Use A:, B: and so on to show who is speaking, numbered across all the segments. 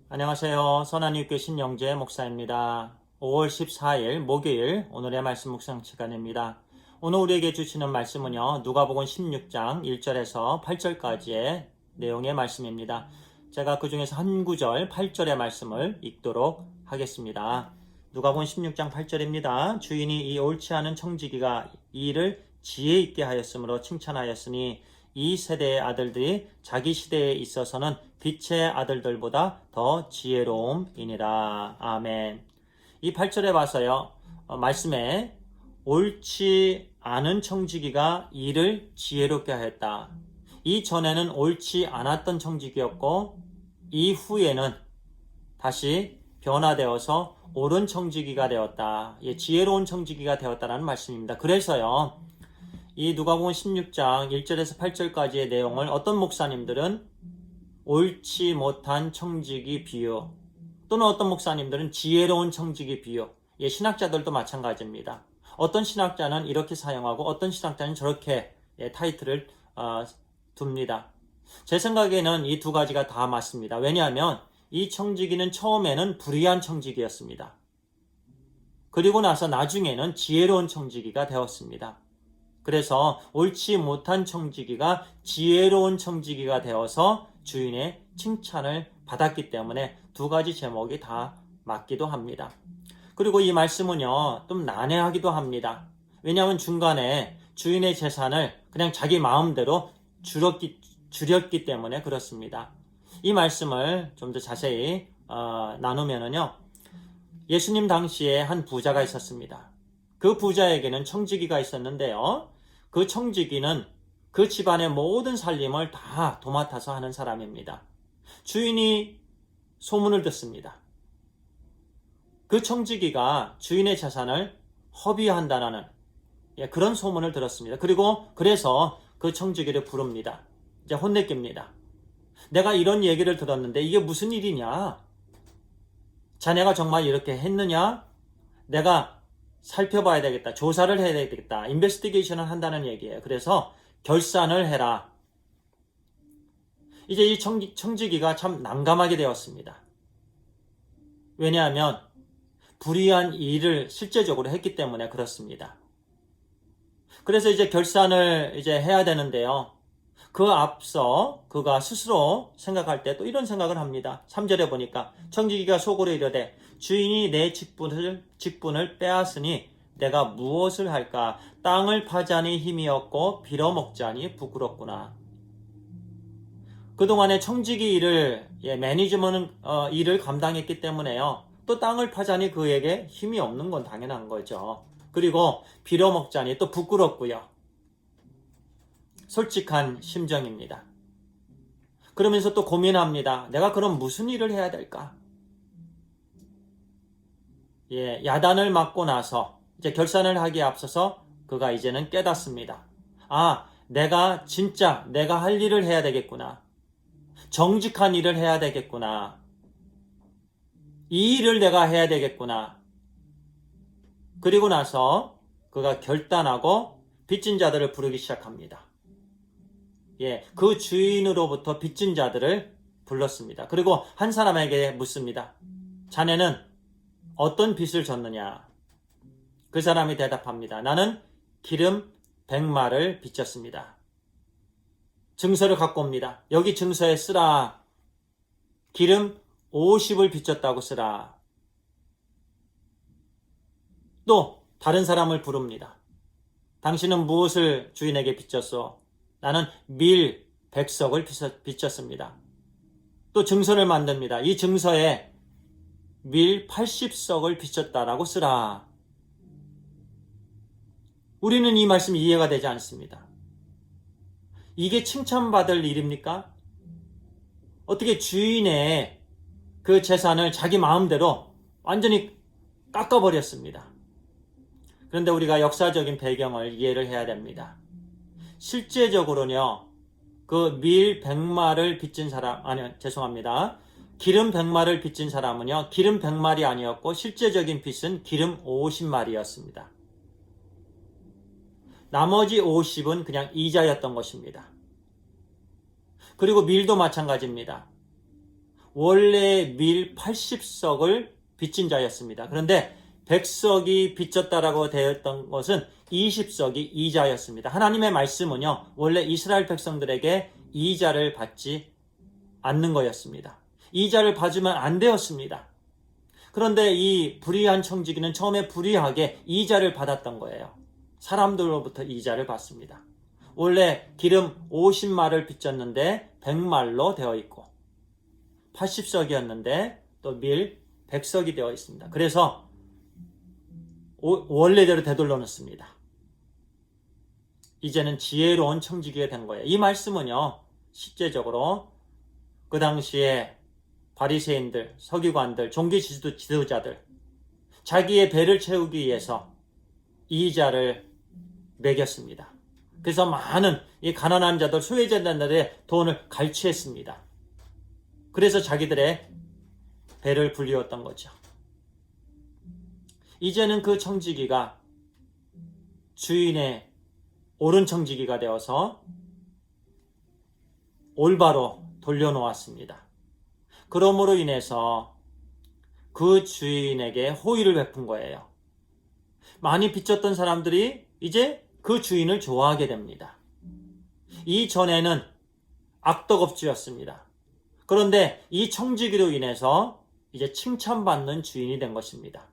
A: 안녕하세요. 선한유교 신영재 목사입니다. 5월 14일 목요일 오늘의 말씀 묵상 시간입니다. 오늘 우리에게 주시는 말씀은요. 누가복음 16장 1절에서 8절까지의 내용의 말씀입니다. 제가 그 중에서 한 구절 8절의 말씀을 읽도록 하겠습니다. 누가복음 16장 8절입니다. 주인이 이 옳지 않은 청지기가 이 일을 지혜 있게 하였으므로 칭찬하였으니 이 세대의 아들들이 자기 시대에 있어서는 빛의 아들들보다 더 지혜로움이니라. 아멘. 이 8절에 봐서요. 말씀에 옳지 않은 청지기가 이를 지혜롭게 하였다. 이전에는 옳지 않았던 청지기였고 이후에는 다시 변화되어서 옳은 청지기가 되었다. 지혜로운 청지기가 되었다라는 말씀입니다. 그래서요. 이 누가복음 16장 1절에서 8절까지의 내용을 어떤 목사님들은 옳지 못한 청지기 비유, 또는 어떤 목사님들은 지혜로운 청지기 비유, 신학자들도 마찬가지입니다. 어떤 신학자는 이렇게 사용하고 어떤 신학자는 저렇게 타이틀을 둡니다. 제 생각에는 이 두 가지가 다 맞습니다. 왜냐하면 이 청지기는 처음에는 불의한 청지기였습니다. 그리고 나서 나중에는 지혜로운 청지기가 되었습니다. 그래서 옳지 못한 청지기가 지혜로운 청지기가 되어서 주인의 칭찬을 받았기 때문에 두 가지 제목이 다 맞기도 합니다. 그리고 이 말씀은요, 좀 난해하기도 합니다. 왜냐하면 중간에 주인의 재산을 그냥 자기 마음대로 줄였기 때문에 그렇습니다. 이 말씀을 좀 더 자세히 나누면은요, 예수님 당시에 한 부자가 있었습니다. 그 부자에게는 청지기가 있었는데요. 그 청지기는 그 집안의 모든 살림을 다 도맡아서 하는 사람입니다. 주인이 소문을 듣습니다. 그 청지기가 주인의 재산을 허비한다는 그런 소문을 들었습니다. 그리고 그래서 그 청지기를 부릅니다. 이제 혼내깁니다. 내가 이런 얘기를 들었는데 이게 무슨 일이냐? 자네가 정말 이렇게 했느냐? 내가 살펴봐야 되겠다. 조사를 해야 되겠다. 인베스티게이션을 한다는 얘기예요. 그래서 결산을 해라. 이제 이 청지기가 참 난감하게 되었습니다. 왜냐하면 불의한 일을 실제적으로 했기 때문에 그렇습니다. 그래서 이제 결산을 이제 해야 되는데요. 그 앞서 그가 스스로 생각할 때 또 이런 생각을 합니다. 3절에 보니까 청지기가 속으로 이르되 주인이 내 직분을 빼앗으니 내가 무엇을 할까? 땅을 파자니 힘이 없고 빌어먹자니 부끄럽구나. 그동안에 청지기 일을 매니지먼트 일을 감당했기 때문에요. 또 땅을 파자니 그에게 힘이 없는 건 당연한 거죠. 그리고 빌어먹자니 또 부끄럽고요. 솔직한 심정입니다. 그러면서 또 고민합니다. 내가 그럼 무슨 일을 해야 될까? 야단을 맞고 나서 이제 결산을 하기에 앞서서 그가 이제는 깨닫습니다. 내가 할 일을 해야 되겠구나. 정직한 일을 해야 되겠구나. 이 일을 내가 해야 되겠구나. 그리고 나서 그가 결단하고 빚진 자들을 부르기 시작합니다. 그 주인으로부터 빚진 자들을 불렀습니다. 그리고 한 사람에게 묻습니다. 자네는 어떤 빚을 졌느냐? 그 사람이 대답합니다. 나는 기름 100마를 빚졌습니다. 증서를 갖고 옵니다. 여기 증서에 쓰라. 기름 50을 빚졌다고 쓰라. 또 다른 사람을 부릅니다. 당신은 무엇을 주인에게 빚졌소? 나는 밀 100석을 빚졌습니다. 또 증서를 만듭니다. 이 증서에 밀 80석을 빚졌다라고 쓰라. 우리는 이 말씀이 이해가 되지 않습니다. 이게 칭찬받을 일입니까? 어떻게 주인의 그 재산을 자기 마음대로 완전히 깎아버렸습니다. 그런데 우리가 역사적인 배경을 이해를 해야 됩니다. 실제적으로는요, 그 밀 100마를 빚진 사람, 기름 100마를 빚진 사람은요, 기름 100마리 아니었고, 실제적인 빚은 기름 50마리였습니다. 나머지 50은 그냥 이자였던 것입니다. 그리고 밀도 마찬가지입니다. 원래 밀 80석을 빚진 자였습니다. 그런데 100석이 빚졌다라고 되었던 것은 20석이 이자였습니다. 하나님의 말씀은요, 원래 이스라엘 백성들에게 이자를 받지 않는 거였습니다. 이자를 받으면 안 되었습니다. 그런데 이 불의한 청지기는 처음에 불의하게 이자를 받았던 거예요. 사람들로부터 이자를 받습니다. 원래 기름 50말을 빚졌는데 100말로 되어 있고 80석이었는데 또 밀 100석이 되어 있습니다. 그래서 원래대로 되돌려 놓습니다. 이제는 지혜로운 청지기가 된 거예요. 이 말씀은요, 실제적으로 그 당시에 바리새인들, 서기관들, 종교 지도자들, 자기의 배를 채우기 위해서 이자를 매겼습니다. 그래서 많은 이 가난한 자들, 소외자들의 돈을 갈취했습니다. 그래서 자기들의 배를 불리웠던 거죠. 이제는 그 청지기가 주인의 옳은 청지기가 되어서 올바로 돌려놓았습니다. 그러므로 인해서 그 주인에게 호의를 베푼 거예요. 많이 빚졌던 사람들이 이제 그 주인을 좋아하게 됩니다. 이전에는 악덕업주였습니다. 그런데 이 청지기로 인해서 이제 칭찬받는 주인이 된 것입니다.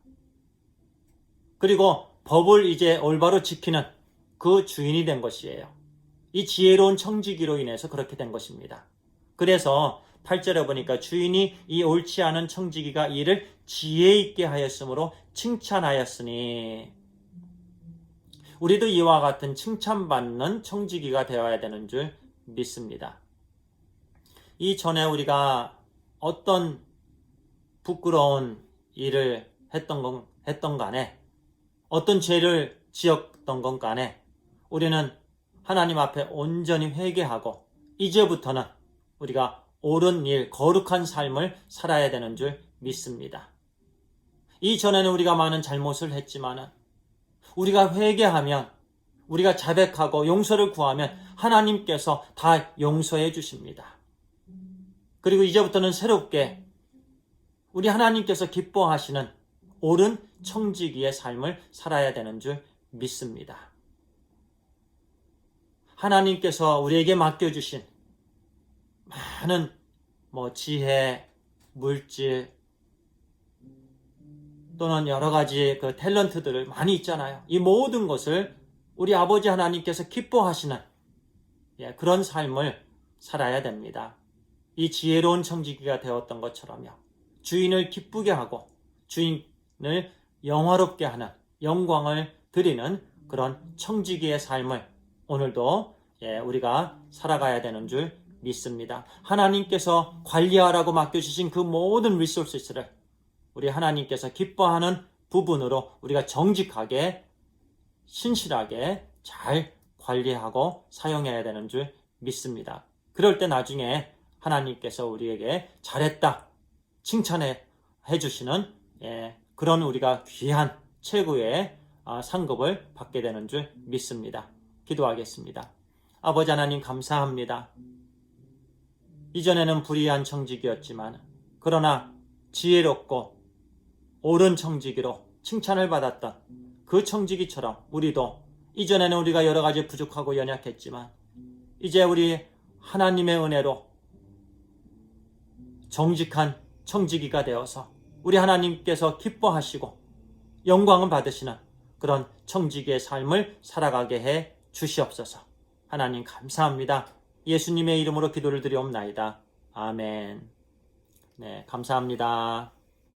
A: 그리고 법을 이제 올바로 지키는 그 주인이 된 것이에요. 이 지혜로운 청지기로 인해서 그렇게 된 것입니다. 그래서 8절에 보니까 주인이 이 옳지 않은 청지기가 이를 지혜 있게 하였으므로 칭찬하였으니, 우리도 이와 같은 칭찬받는 청지기가 되어야 되는 줄 믿습니다. 이전에 우리가 어떤 부끄러운 일을 했던 간에, 어떤 죄를 지었던 건 간에 우리는 하나님 앞에 온전히 회개하고 이제부터는 우리가 옳은 일, 거룩한 삶을 살아야 되는 줄 믿습니다. 이전에는 우리가 많은 잘못을 했지만 우리가 회개하면, 우리가 자백하고 용서를 구하면 하나님께서 다 용서해 주십니다. 그리고 이제부터는 새롭게 우리 하나님께서 기뻐하시는 옳은 청지기의 삶을 살아야 되는 줄 믿습니다. 하나님께서 우리에게 맡겨주신 많은 지혜, 물질 또는 여러 가지 그 탤런트들을 많이 있잖아요. 이 모든 것을 우리 아버지 하나님께서 기뻐하시는 그런 삶을 살아야 됩니다. 이 지혜로운 청지기가 되었던 것처럼요. 주인을 기쁘게 하고 주인을 영화롭게 하는, 영광을 드리는 그런 청지기의 삶을 오늘도 우리가 살아가야 되는 줄 믿습니다. 하나님께서 관리하라고 맡겨주신 그 모든 리소스를 우리 하나님께서 기뻐하는 부분으로 우리가 정직하게, 신실하게 잘 관리하고 사용해야 되는 줄 믿습니다. 그럴 때 나중에 하나님께서 우리에게 잘했다 칭찬해 주시는 그런 우리가 귀한 최고의 상급을 받게 되는 줄 믿습니다. 기도하겠습니다. 아버지 하나님 감사합니다. 이전에는 불의한 청지기였지만 그러나 지혜롭고 옳은 청지기로 칭찬을 받았던 그 청지기처럼 우리도, 이전에는 우리가 여러 가지 부족하고 연약했지만 이제 우리 하나님의 은혜로 정직한 청지기가 되어서 우리 하나님께서 기뻐하시고 영광을 받으시는 그런 청지기의 삶을 살아가게 해 주시옵소서. 하나님 감사합니다. 예수님의 이름으로 기도를 드리옵나이다. 아멘. 네, 감사합니다.